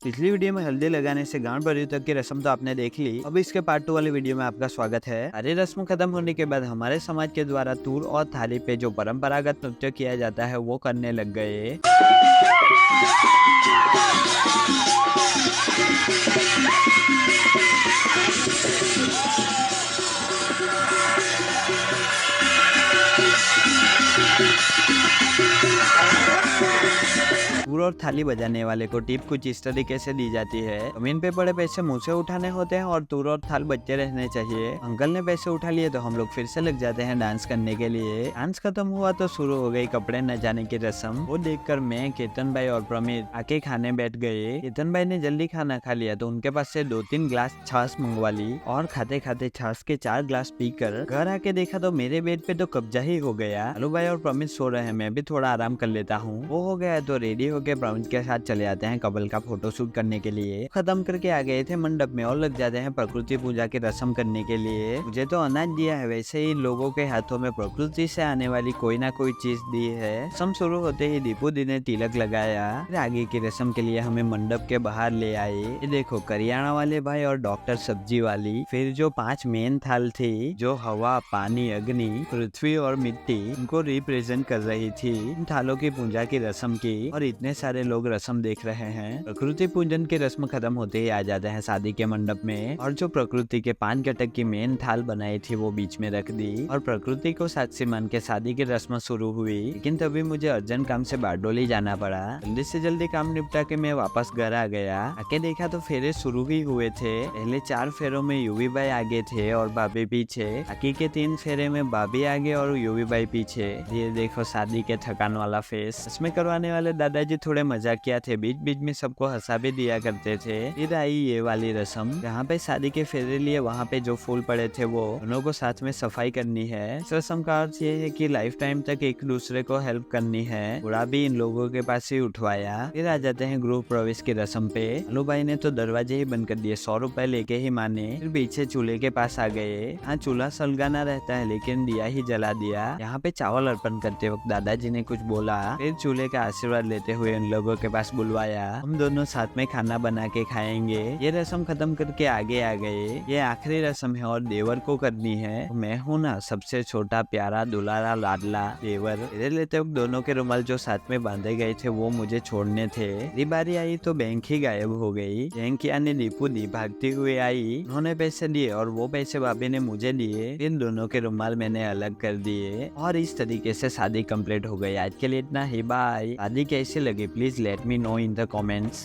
पिछली वीडियो में हल्दी लगाने से गांड बरी तक की रस्म तो आपने देख ली। अब इसके पार्ट 2 वाली वीडियो में आपका स्वागत है। सारी रस्म खत्म होने के बाद हमारे समाज के द्वारा तूर और थाली पे जो परंपरागत नृत्य किया जाता है वो करने लग गए। तूर और थाली बजाने वाले को टिप कुछ इस तरीके से दी जाती है। जमीन पे पड़े पैसे मुंह से उठाने होते हैं और तूर और थाल बच्चे रहने चाहिए। अंकल ने पैसे उठा लिए तो हम लोग फिर से लग जाते हैं डांस करने के लिए। डांस खत्म हुआ तो शुरू हो गई कपड़े न जाने की रस्म। वो देखकर मैं, केतन भाई और प्रमित आके खाने बैठ गए। केतन भाई ने जल्दी खाना खा लिया तो उनके पास से 2-3 ग्लास छाछ मंगवा ली और खाते खाते छाछ के 4 ग्लास पीकर घर आके देखा तो मेरे बेड पे तो कब्जा ही हो गया। अलू भाई और प्रमित सो रहे हैं, मैं भी थोड़ा आराम कर लेता हूँ। वो हो गया तो रेडी होके प्रमित के साथ चले आते हैं कपल का फोटोशूट करने के लिए। खत्म करके आ गए थे मंडप में और लग जाते हैं प्रकृति पूजा की रस्म करने के लिए। मुझे तो अनाज दिया है, वैसे ही लोगों के हाथों में प्रकृति से आने वाली कोई ना कोई चीज दी है। रस्म शुरू होते ही दीपू दी ने तिलक लगाया। फिर आगे की रस्म के लिए हमें मंडप के बाहर ले आए। ये देखो करियाना वाले भाई और डॉक्टर सब्जी वाली। फिर जो 5 मेन थाल थी जो हवा, पानी, अग्नि, पृथ्वी और मिट्टी उनको रिप्रेजेंट कर रही थी। इन थालों की पूजा की रस्म की और इतने सारे लोग रस्म देख रहे हैं। प्रकृति पूजन की रस्म खत्म होते ही आ जाते हैं शादी के मंडप में और जो प्रकृति के 5 घटक की मेन थाल बनाई थी वो बीच में रख दी और प्रकृति को साक्षी मान के शादी की रस्म शुरू हुई। लेकिन तभी मुझे अर्जेंट काम से बारडोली जाना पड़ा। जल्दी से जल्दी काम निपटा के मैं वापस घर आ गया। आके देखा तो फेरे शुरू ही हुए थे। पहले 4 फेरों में यूवी भाई आगे थे और भाभी पीछे। बाकी के 3 फेरे में भाभी आगे और यूवी भाई पीछे। ये देखो शादी के थकान वाला फेस। इसमें करवाने वाले दादाजी थोड़े मजाकिया थे, बीच बीच में सबको हंसा भी दिया करते थे। फिर आई ये वाली रस्म जहाँ पे शादी के फेरे लिए वहाँ पे जो फूल पड़े थे वो दोनों को साथ में सफाई करनी है। इस रस्म का अर्थ ये है कि लाइफ टाइम तक एक दूसरे को हेल्प करनी है। बुरा भी इन लोगों के पास ही उठवाया। फिर आ जाते हैं गृह प्रवेश की रस्म पे। अलू भाई ने तो दरवाजे ही बंद कर दिए, 100 रुपए लेके ही माने। फिर पीछे चूल्हे के पास आ गए। हाँ, चूल्हा सलगाना रहता है लेकिन दिया ही जला दिया। यहाँ पे चावल अर्पण करते वक्त दादाजी ने कुछ बोला। फिर चूल्हे का आशीर्वाद लेते हुए इन लोगों के पास बुलवाया। हम दोनों साथ में खाना बना के खाएंगे। ये रस्म खत्म करके आगे आ गए। ये आखिरी रस्म है और देवर को करनी है। मैं हूँ ना सबसे छोटा प्यारा दुलारा लाडला देवर। मेरे लेते वक्त दोनों के रुमाल जो साथ में बांधे गए थे वो मुझे छोड़ने थे। मेरी बारी आई तो बैंक ही गायब हो गई। बैंकिया ने दीपू दी भागती हुए आई। उन्होंने पैसे दिए और वो पैसे भाभी ने मुझे दिए। इन दोनों के रुमाल मैंने अलग कर दिए और इस तरीके से शादी कंप्लीट हो गई। आज के लिए इतना ही, बाय। शादी कैसी लगी please let me know in the comments।